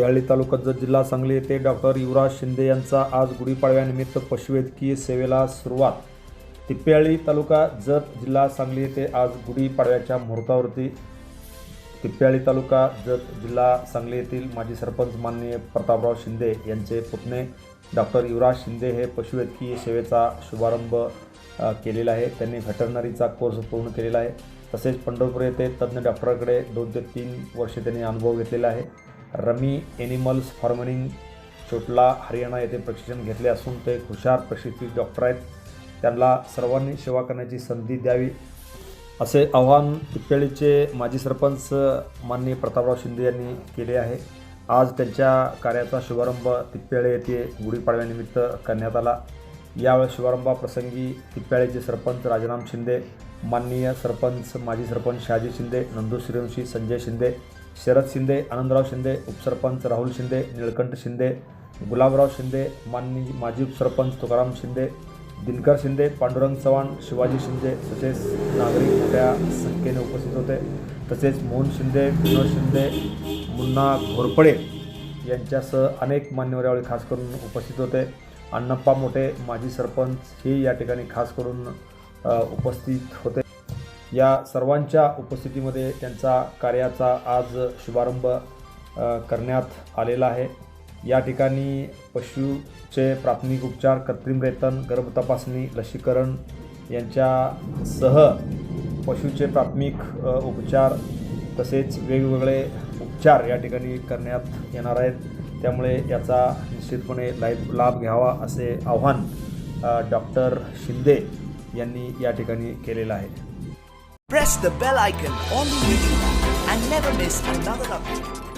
तिप्याळी तालुका जत जिल्हा सांगली येथे डॉक्टर युवराज शिंदे यांचा आज गुढीपाडव्यानिमित्त पशुवैद्यकीय सेवेला सुरुवात। तिप्याळी तालुका जत जिल्हा सांगली येथे आज गुढीपाडव्याच्या मुहूर्तावरती तिप्याळी तालुका जत जिल्हा सांगली येथील माजी सरपंच माननीय प्रतापराव शिंदे यांचे पुतणे डॉक्टर युवराज शिंदे हे पशुवैद्यकीय सेवेचा शुभारंभ केलेला आहे। त्यांनी व्हेटरनरीचा कोर्स पूर्ण केलेला आहे। तसेच पंढरपूर येथे तज्ञ डॉक्टरांकडे 2 ते 3 वर्षे त्यांनी अनुभव घेतलेला आहे। रमी एनिमल्स फार्मिंग चोटला हरियाणा येथे प्रशिक्षण घेतले असून ते हुशार प्रशिक्षित डॉक्टर आहेत। त्यांना सर्वांनी सेवा करण्याची संधी द्यावी असे आवाहन तिप्याळीचे माजी सरपंच माननीय प्रतापराव शिंदे यांनी केले आहे। आज त्यांच्या कार्याचा शुभारंभ तिप्याळी येथे गुढीपाडव्यानिमित्त करण्यात आला। यावेळी शुभारंभाप्रसंगी तिप्याळीचे सरपंच राजाराम शिंदे, माननीय सरपंच माजी सरपंच शहाजी शिंदे, नंदू सूर्यवंशी, संजय शिंदे, शरद शिंदे, आनंदराव शिंदे, उपसरपंच राहुल शिंदे, निळकंठ शिंदे, गुलाबराव शिंदे, माजी उपसरपंच तुकाराम शिंदे, दिनकर शिंदे, पांडुरंग चव्हाण, शिवाजी शिंदे तसेच नागरिक मोठ्या संख्येने उपस्थित होते। तसेच मोहन शिंदे, विनोद शिंदे, मुन्ना घोरपडे यांच्यासह अनेक मान्यवर यावेळी खास करून उपस्थित होते। अण्णप्पा मोठे माजी सरपंच हे या ठिकाणी खास करून उपस्थित होते। या सर्वांच्या उपस्थितीमध्ये त्यांचा कार्याचा आज शुभारंभ करण्यात आलेला आहे। या ठिकाणी पशुचे प्राथमिक उपचार, कृत्रिम रेतन, गर्भ तपासणी, लसीकरण यांच्यासह पशुचे प्राथमिक उपचार तसेच वेगवेगळे उपचार या ठिकाणी करण्यात येणार आहेत। त्यामुळे याचा निश्चितपणे लाभ घ्यावा असे आवाहन डॉक्टर शिंदे यांनी या ठिकाणी केलेलं आहे। Press the bell icon on the video and never miss another update.